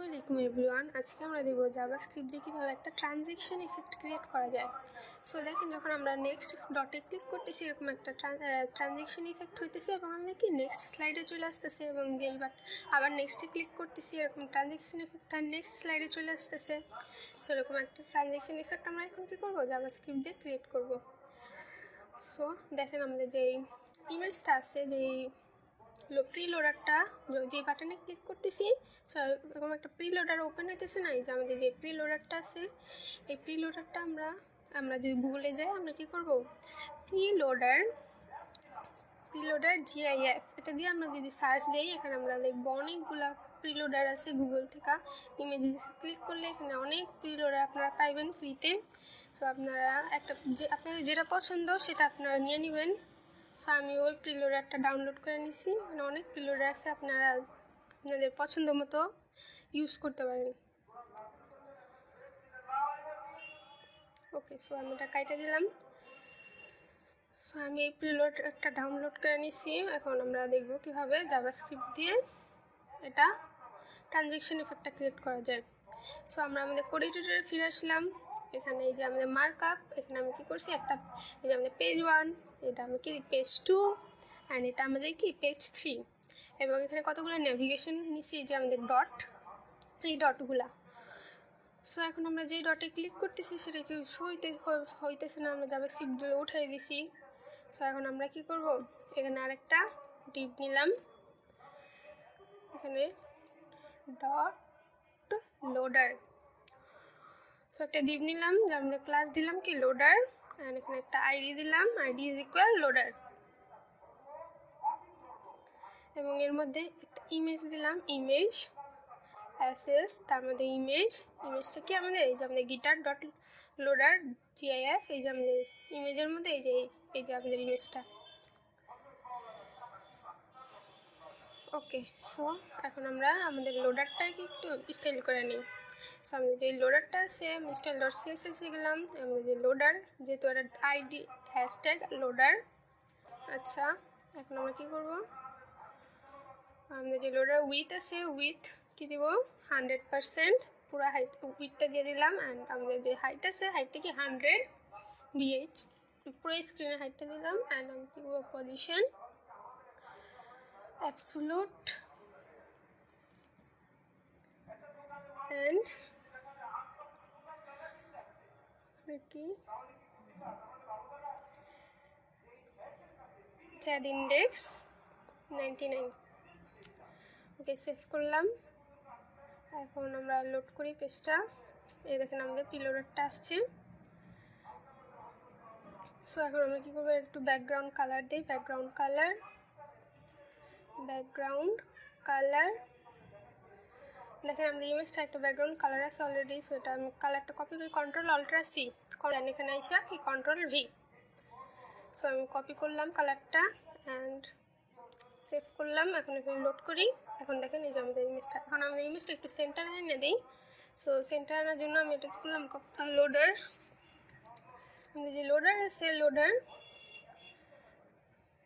আসসালামু আলাইকুম এভরিওয়ান। আজকে আমরা দেখব জাভাস্ক্রিপ্ট দিয়ে কীভাবে একটা ট্রানজ্যাকশন ইফেক্ট ক্রিয়েট করা যায়। সো দেখেন, যখন আমরা নেক্সট ডটে ক্লিক করতেছি এরকম একটা ট্রানজ্যাকশন ইফেক্ট হইতেছে এবং আমাদের কি নেক্সট স্লাইডে চলে আসতেছে, এবং যেইবার আবার নেক্সটে ক্লিক করতেছি এরকম ট্রানজ্যাকশন ইফেক্ট আর নেক্সট স্লাইডে চলে আসতেছে। সো এরকম একটা ট্রানজ্যাকশন ইফেক্ট আমরা এখন কী করবো, জাভাস্ক্রিপ্ট দিয়ে ক্রিয়েট করব। সো দেখেন, আমাদের যেই ইমেজটা আছে, যেই প্রিলোডারটা যে বাটনে ক্লিক করতেছি এরকম একটা প্রিলোডার ওপেন হইতেছে না। এই যে আমাদের যে প্রিলোডারটা আছে, এই প্রিলোডারটা আমরা যদি গুগলে যাই আমরা কী করব, প্রিলোডার GIF এটা দিয়ে আমরা যদি সার্চ দিই, এখানে আমরা দেখবো অনেকগুলা প্রিলোডার আছে গুগল থেকে। ইমেজে ক্লিক করলে এখানে অনেক প্রিলোডার আপনারা পাইবেন ফ্রিতে। তো আপনারা আপনাদের যেটা পছন্দ সেটা আপনারা নিয়ে নেবেন। তো আমি ওই প্রিলোডারটা ডাউনলোড করে নিছি। মানে অনেক প্রিলোডার আছে, আপনারা আপনাদের পছন্দ মতো ইউজ করতে পারেন। ওকে, সো আমি এটা কাইটা দিলাম। সো আমি এই প্রিলোডারটা ডাউনলোড করে নিছি। এখন আমরা দেখব কীভাবে জাভাস্ক্রিপ্ট দিয়ে এটা ট্রানজ্যাকশন ইফেক্টটা ক্রিয়েট করা যায়। সো আমরা আমাদের কোড এডিটরে ফিরে আসলাম। এখানে এই যে আমাদের মার্কআপ, এখানে আমি কী করছি, একটা এই যে আমাদের পেজ 1, এটা আমি কি পেজ 2, অ্যান্ড এটা আমাদের কি পেজ 3, এবং এখানে কতগুলো নেভিগেশন নিচ্ছি, যে আমাদের ডট, এই ডটগুলা। সো এখন আমরা যেই ডটে ক্লিক করতেছি সেটা কি হইতেছে না, আমরা জাভাস্ক্রিপ্টগুলো উঠাই দিছি। সো এখন আমরা কি করব, এখানে আরেকটা ডিপ নিলাম, এখানে ডট লোডার। সো একটা ডিপ নিলাম, যে আমরা ক্লাস দিলাম কি লোডার, অ্যান্ড এখানে একটা আইডি দিলাম, আইডি ইজ ইকুয়াল লোডার, এবং এর মধ্যে একটা ইমেজ দিলাম, ইমেজ অ্যাসেস, তার মধ্যে ইমেজটা কি আমাদের এই যে আমাদের গিটার ডট লোডার GIF, এই যে আমাদের ইমেজের মধ্যে এই যে আমাদের ইমেজটা। ওকে, সো এখন আমরা আমাদের লোডারটাকে একটু স্টাইল করে নিই। সো আমাদের যে লোডারটা আছে, আমি style.css গেলাম, আমাদের যে লোডার, যেহেতু একটা আইডি হ্যাশট্যাগ লোডার। আচ্ছা, এখন আমরা কী করব, আমাদের যে লোডার উইথ আছে, উইথ কী দিব 100%, পুরো হাইট উইথটা দিয়ে দিলাম, অ্যান্ড আমাদের যে হাইট আছে, হাইটটা কি 100 BH, পুরো স্ক্রিনের হাইটটা দিলাম, অ্যান্ড আমি কী করবো, পজিশন অ্যাবসোলুট, অ্যান্ড কি চ্যাট ইন্ডেক্স 99। ওকে, সেভ করলাম। এখন আমরা লোড করি পেজটা। এই দেখেন আমাদের প্রিলোডারটা আসছে। সো এখন আমরা কী করবো, একটু ব্যাকগ্রাউন্ড কালার দিই, ব্যাকগ্রাউন্ড কালার। দেখেন আমাদের ইমেজটা একটা ব্যাকগ্রাউন্ড কালার আছে অলরেডি। সো এটা আমি কালারটা কপি করি, Ctrl+Alt+C, এখানে এসে কি Ctrl+V। সো আমি কপি করলাম কালারটা, অ্যান্ড সেভ করলাম। এখন এখানে লোড করি। এখন দেখেন এই যে আমাদের ইমেজটা, এখন আমাদের ইমেজটা একটু সেন্টার এনে দিই। সো সেন্টার আনার জন্য আমি এটা করলাম লোডার, আমাদের যে লোডার আছে, লোডার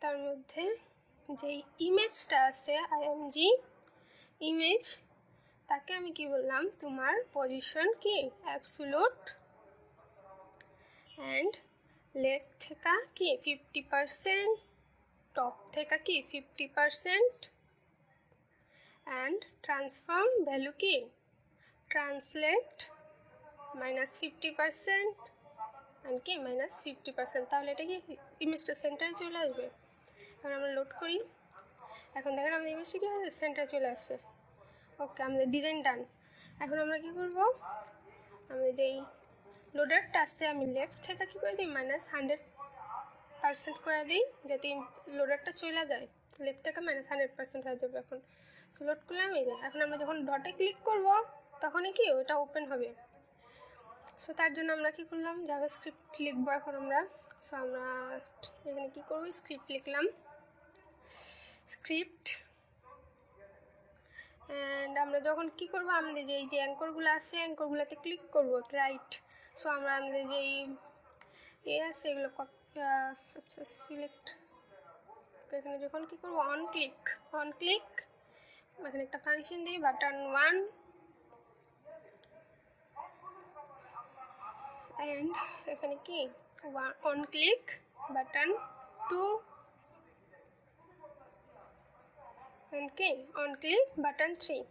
তার মধ্যে যে ইমেজটা আছে IMG ইমেজ, তাকে আমি কি বললাম, তোমার পজিশন কি অ্যাবসোলুট, অ্যান্ড লেফট থেকে কি 50%, টপ থেকে কি 50%, অ্যান্ড ট্রান্সফর্ম ভ্যালু কি ট্রান্সলেট -50%, অ্যান্ড কি -50%। তাহলে এটা কি ইমেজটা সেন্টারে চলে আসবে। এখন আমরা লোড করি। এখন দেখেন আমাদের ইমেজটা কি সেন্টারে চলে আসছে। ওকে, আমাদের ডিজাইন ডান। এখন আমরা কি করব, আমাদের যেই লোডারটা আছে, আমি লেফট থেকে কী করে দিই -100% করে দিই, যাতে লোডারটা চলে যায়, লেফট থেকে -100% হয়ে যাবে। এখন লোড করলাম, এই যে এখন আমরা যখন ডটে ক্লিক করব তখনই কি ওটা ওপেন হবে। সো তার জন্য আমরা কী করলাম, জাভাস্ক্রিপ্ট লিখবো এখন আমরা। সো আমরা এখানে কী করবো, স্ক্রিপ্ট লিখলাম, স্ক্রিপ্ট, অ্যান্ড আমরা যখন কী করবো, আমাদের যে এই যে অ্যাঙ্করগুলো আছে, অ্যাঙ্করগুলোতে ক্লিক করবো রাইট। সো আমরা আমাদের যেই আছে এগুলো আচ্ছা সিলেক্ট, এখানে যখন কী করবো অন ক্লিক, এখানে একটা ফাংশন দিই বাটন 1, অ্যান্ড এখানে কি অন ক্লিক বাটন 2 অ্যান্ড কি অন ক্লিক বাটন 3,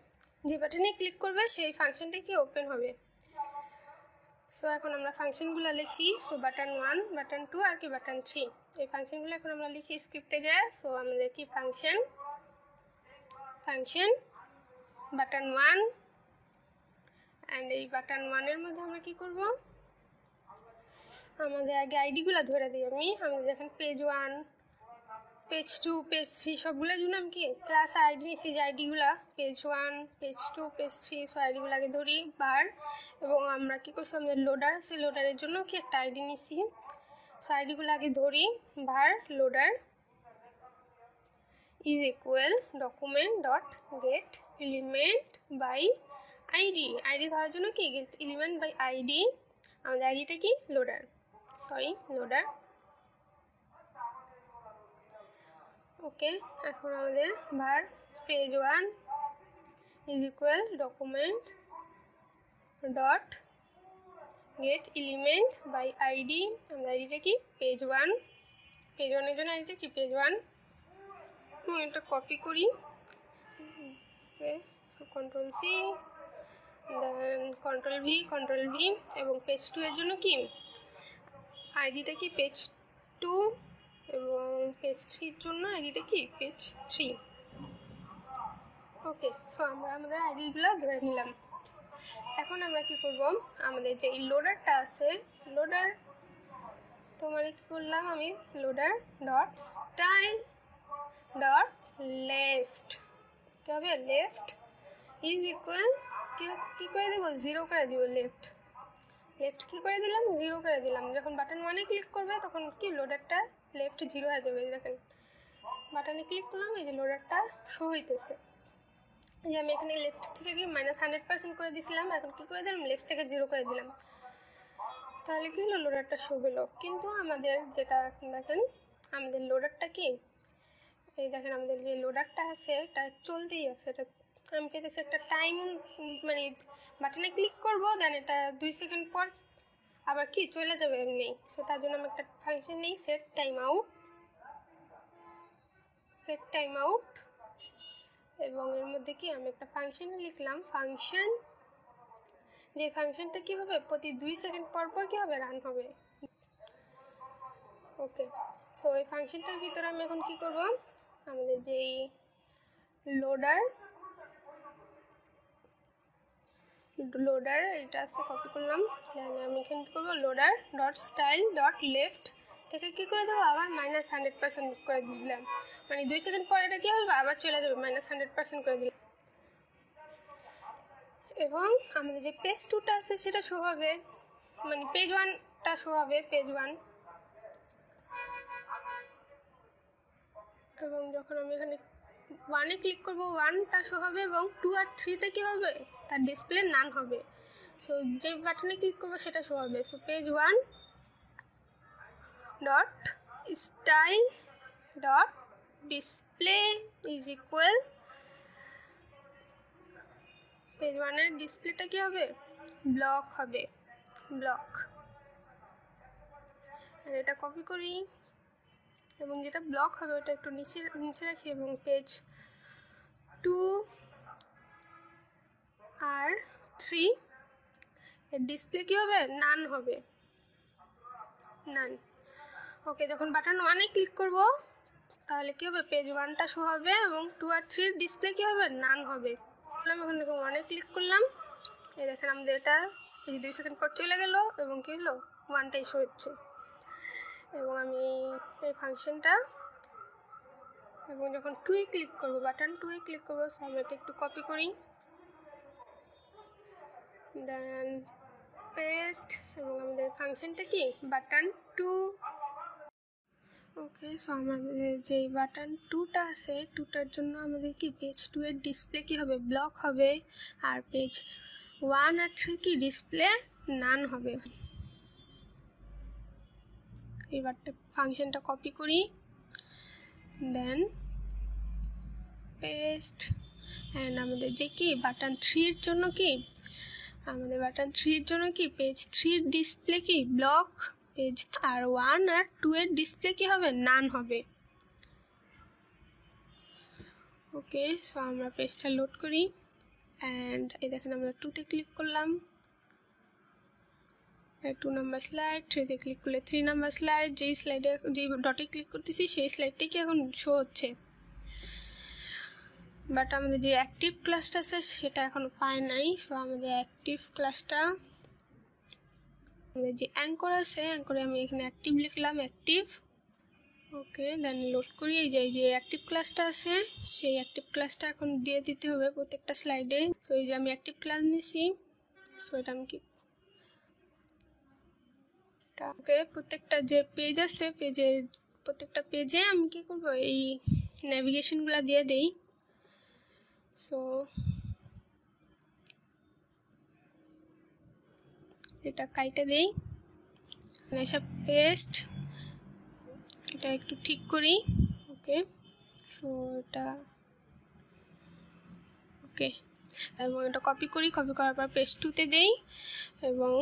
যে বাটনে ক্লিক করবে সেই ফাংশনটা কি ওপেন হবে। সো এখন আমরা ফাংশনগুলো লিখি। সো বাটন 1, বাটন 2 আর কি বাটন 3, এই ফাংশনগুলো এখন আমরা লিখি স্ক্রিপ্টে যায়। সো আমাদের কি ফাংশন বাটন 1 অ্যান্ড এই বাটন 1 এর মধ্যে আমরা কি করব, আমাদের আগে আইডিগুলো ধরে দিই আমাদের এখন পেজ 1, পেজ 2, পেজ 3 সবগুলোর জন্য আমি কি ক্লাস আইডি নিচ্ছি, যে আইডিগুলো পেজ 1, পেজ 2, পেজ 3, সো আইডিগুলো আগে ধরি বার। এবং আমরা কি করছি, আমাদের লোডার আছে, লোডারের জন্য কি একটা আইডি নিচ্ছি। সো আইডিগুলো আগে ধরি var loader is equal document dot get element by ID. ID ধরার জন্য কি গেট এলিমেন্ট বাই আইডি, আমাদের আইডিটা কি লোডার। ওকে, এখন আমাদের var page 1 is equal document dot get element by ID, আমাদের আইডিটা কি পেজ 1, পেজ 1 এর জন্য আইডিটা কি পেজ 1। এটা কপি করি, সো কন্ট্রোল সি দেন কন্ট্রোল ভি এবং পেজ 2 এর জন্য কি আইডিটা কি পেজ 2 এবং পেজ 3 এর জন্য আইডিটা কি পেজ 3। ওকে, সো আমরা আমাদের আইডিগুলো ধরে নিলাম। এখন আমরা কি করব, আমাদের যে লোডারটা আছে, লোডার তোমার কি করলাম আমি loader dot style dot left, কি হবে লেফট ইজ ইকুয়াল কি করে দেব 0 করে দিব, লেফট কি করে দিলাম 0 করে দিলাম। যখন বাটন 1 এ ক্লিক করবে তখন কি লোডারটা লেফট 0 হয়ে যাবে। দেখেন বাটনে ক্লিক করলাম, এই যে লোডারটা শো হইতেছে। যে আমি এখানে লেফট থেকে কি -100% করে দিছিলাম, এখন কি করে দিলাম লেফট থেকে 0 করে দিলাম, তাহলে কি হলো লোডারটা শো হলো। কিন্তু আমাদের যেটা দেখেন আমাদের লোডারটা কি এই দেখেন আমাদের যে লোডারটা আছে এটা চলতেই আছে। এটা আমি চাইতেছি একটা টাইম মানে বাটনে ক্লিক করব দেন এটা 2 সেকেন্ড পর আবার কি চলে যাবে এমনি। সো তার জন্য আমি একটা ফাংশন নেই সেট টাইম আউট এবং এর মধ্যে কি আমি একটা ফাংশন লিখলাম, ফাংশন যে ফাংশনটা কি হবে প্রতি 2 সেকেন্ড পর পর কি হবে রান হবে। ওকে, সো এই ফাংশনটার ভিতরে আমি এখন কি করব, আমাদের যেই লোডার এটা আছে কপি করলাম, দেন আমি এখানে কী করবো loader dot style dot left থেকে কী করে দেবো আবার -100% করে দিলাম, মানে 2 সেকেন্ড পর এটা কী হবে আবার চলে যাবে -100% করে দিলাম। এবং আমাদের যে পেজ 2টা আছে সেটা শো হবে, মানে পেজ 1টা শো হবে পেজ 1। এবং যখন আমি এখানে 1 এ ক্লিক করবো 1টা শো হবে এবং 2 আর 3টা কী হবে তার ডিসপ্লে নান হবে। সো যে বাটনে ক্লিক করবো সেটা শো হবে। So page 1 dot style dot display is equal page 1 এর ডিসপ্লেটা কী হবে ব্লক হবে, ব্লক। আর এটা কপি করি এবং যেটা ব্লক হবে ওটা একটু নিচে রাখি এবং পেজ 2 আর 3 এর ডিসপ্লে কী হবে নান হবে, নান। ওকে, যখন বাটন 1 এ ক্লিক করব তাহলে কী হবে পেজ 1টা শো হবে এবং 2 আর 3 এর ডিসপ্লে কী হবে নান হবে। তাহলে আমি এখন দেখুন 1 এ ক্লিক করলাম, এই দেখেন আমাদের এটা এই 2 সেকেন্ড পর চলে গেল এবং কী হলো 1টাই শো হচ্ছে। এবং আমি এই ফাংশনটা এবং যখন 2 এ ক্লিক করবো বাটন 2 এ ক্লিক করবো আমি এটা একটু কপি করি দেন পেস্ট এবং আমাদের ফাংশনটা কি বাটন 2। ওকে, সো আমাদের যেই বাটন 2টা আছে 2টার জন্য আমাদের কি পেজ 2 এর ডিসপ্লে কি হবে ব্লক হবে আর পেজ 1 আর 3 কি ডিসপ্লে নান হবে। এবার ফাংশনটা কপি করি দেন পেস্ট অ্যান্ড আমাদের যে কি বাটন 3 এর জন্য কি আমাদের বাটন 3 এর জন্য কি পেজ 3 এর ডিসপ্লে কি ব্লক, পেজ আর 1 আর 2 এর ডিসপ্লে কি হবে নান হবে। ওকে, সো আমরা পেজটা লোড করি অ্যান্ড এই দেখেন আমরা 2তে ক্লিক করলাম, 2 নাম্বার স্লাইড, 3তে ক্লিক করলে 3 নাম্বার স্লাইড, যেই স্লাইডে যেই ডটে ক্লিক করতেছি সেই স্লাইডটাই কি এখন শো হচ্ছে। বাট আমাদের যে অ্যাক্টিভ ক্লাসটা আছে সেটা এখনও পায় নাই। সো আমাদের অ্যাক্টিভ ক্লাসটা, আমাদের যে অ্যাঙ্কর আছে অ্যাঙ্করে আমি এখানে অ্যাক্টিভ লিখলাম, অ্যাক্টিভ। ওকে, দেন লোড করি। এই যে অ্যাক্টিভ ক্লাসটা আছে সেই অ্যাক্টিভ ক্লাসটা এখন দিয়ে দিতে হবে প্রত্যেকটা স্লাইডে। সো এই যে আমি অ্যাক্টিভ ক্লাস নিছি, সো এটা আমি কি ওকে প্রত্যেকটা যে পেজ আছে পেজের প্রত্যেকটা পেজে আমি কি করব এই নেভিগেশনগুলো দিয়ে দেই। সো এটা কাইটে দেই, এসব পেস্ট, এটা একটু ঠিক করি। ওকে, সো এটা ওকে, এবং এটা কপি করি, কপি করার পর পেজ 2তে দেই এবং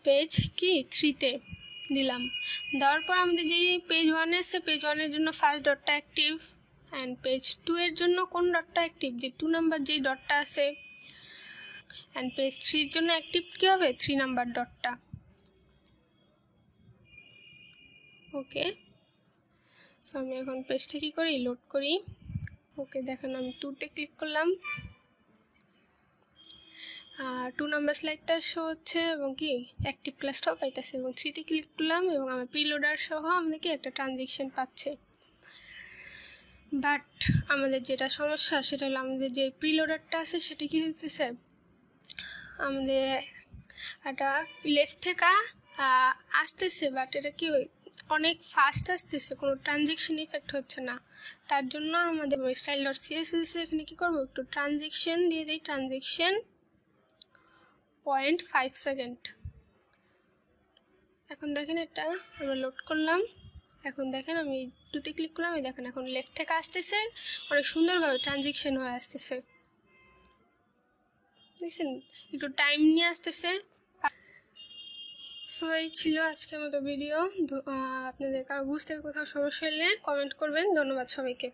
পেজ কি 3তে দিলাম। দেওয়ার পর আমাদের যে পেজ 1 আছে পেজ 1-এর জন্য ফার্স্ট ডটটা অ্যাক্টিভ অ্যান্ড পেজ 2 এর জন্য কোন ডটটা অ্যাক্টিভ, যে 2 নাম্বার যেই ডটটা আছে, অ্যান্ড পেজ 3 এর জন্য অ্যাক্টিভ কী হবে 3 নাম্বার ডটটা। ওকে, সো আমি এখন পেজটা কী করি লোড করি। ওকে, দেখেন আমি 2তে ক্লিক করলাম, 2 নাম্বার স্লাইডটা শো হচ্ছে এবং কি অ্যাক্টিভ ক্লাসটাও পাইতেছে, এবং 3তে ক্লিক করলাম এবং আমার প্রিলোডার সহ আমাদের কি একটা ট্রানজেকশন পাচ্ছে। বাট আমাদের যেটা সমস্যা সেটা হলো আমাদের যে প্রিলোডারটা আছে সেটা কি হচ্ছে আমাদের একটা লেফট থেকে আসতেছে, বাট এটা কি অনেক ফাস্ট আসতেছে, কোনো ট্রানজেকশন ইফেক্ট হচ্ছে না। তার জন্য আমাদের style.css এখানে কী করবো একটু ট্রানজেকশন দিয়ে দিই, ট্রানজেকশন 0.5 সেকেন্ড। এখন দেখেন এটা আমরা লোড করলাম, এখন দেখেন আমি 2তে ক্লিক করলাম, এই দেখেন এখন লেফট থেকে আসতেছে, অনেক সুন্দরভাবে ট্রানজেকশন হয়ে আসতেছে, দেখছেন একটু টাইম নিয়ে আসতেছে। সো এই ছিল আজকের মতো ভিডিও। আপনাদের কারো বুঝতে কোথাও সমস্যা হলে কমেন্ট করবেন। ধন্যবাদ সবাইকে।